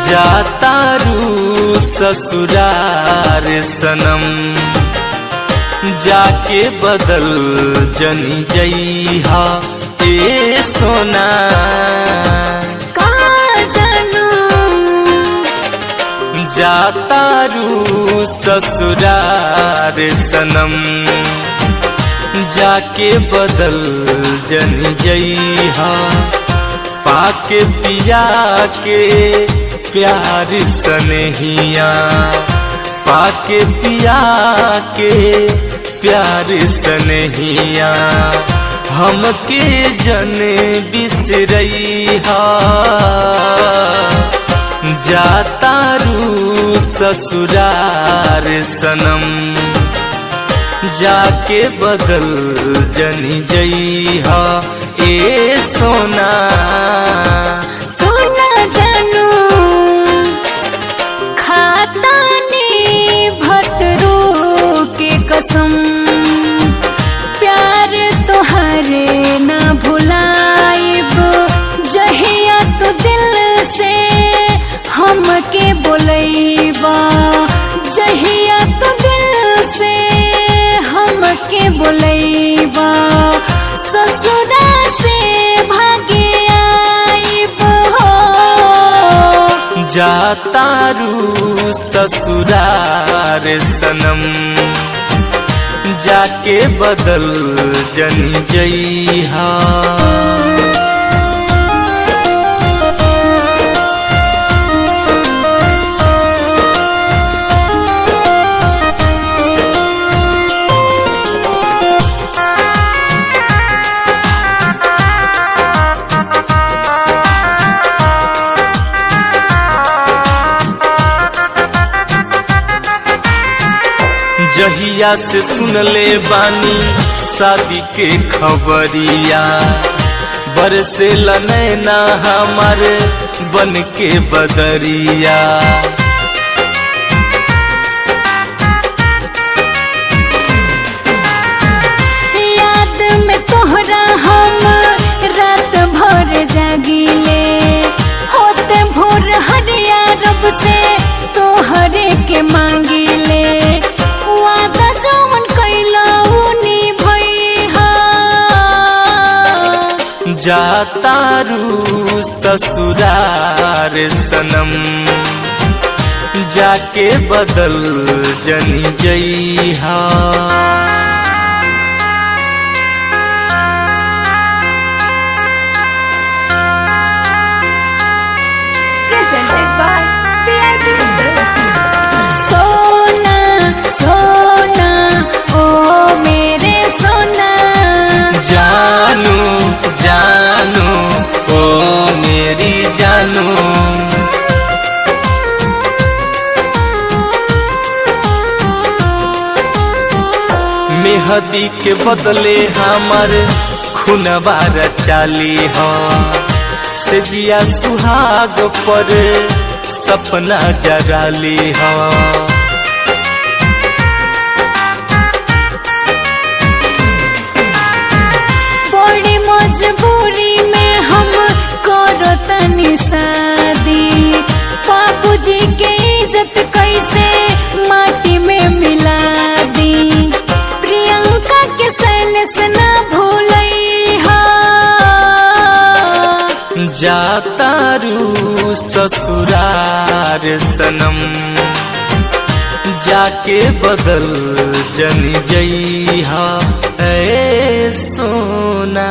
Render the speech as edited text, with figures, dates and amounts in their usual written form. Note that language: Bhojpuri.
जातारू ससुरार सनम, जाके बदल जनी जइहा ए सोना। का जानू जातारू ससुरार सनम, जाके बदल जनी जइहा, पाके पिया के प्यार सनहिया, पाके पिया के प्यार सनहिया, हमके जन बिसरइहा। जातारू ससुरार सनम, जाके बदल जनी जइहा ए सोना। सोना जानू खाता ने भतरू के कसम, प्यार तोहरे ना भुलाइब, जहिया तो दिल से हमके बोलैबा, जहिया तो दिल से हमके बोलैबा, ससुरा से भागे आइब हो। जातारू ससुरार सनम, जाके बदल जनी जइहा। जहिया से सुनले बानी शादी के खबरिया, बरसे नैना हमार बन के बदरिया। याद में तोहरा हम रात भर जागिले, होते भोर हरिया रब से तोहरे के मांगिले, वादा जौन कैला उनी भइहा। जातारू ससुरार सनम, जाके बदल जनी जइहा। सोना सोना ओ मेरे सोना, जानू जानू ओ मेरी जानू। मेहदी के बदले हमार खुनवार चाली हो, सजिया सुहाग पर सपना जगाली हो। बड़ी मजबूरी में हम करो तनी शादी, बाबूजी के इज्जत कैसे माटी में मिला दी, प्रियंका के सैलेस ना भूलइहा। जातारू ससुरार सनम, जाके बदल जनी जइहा ए सोना।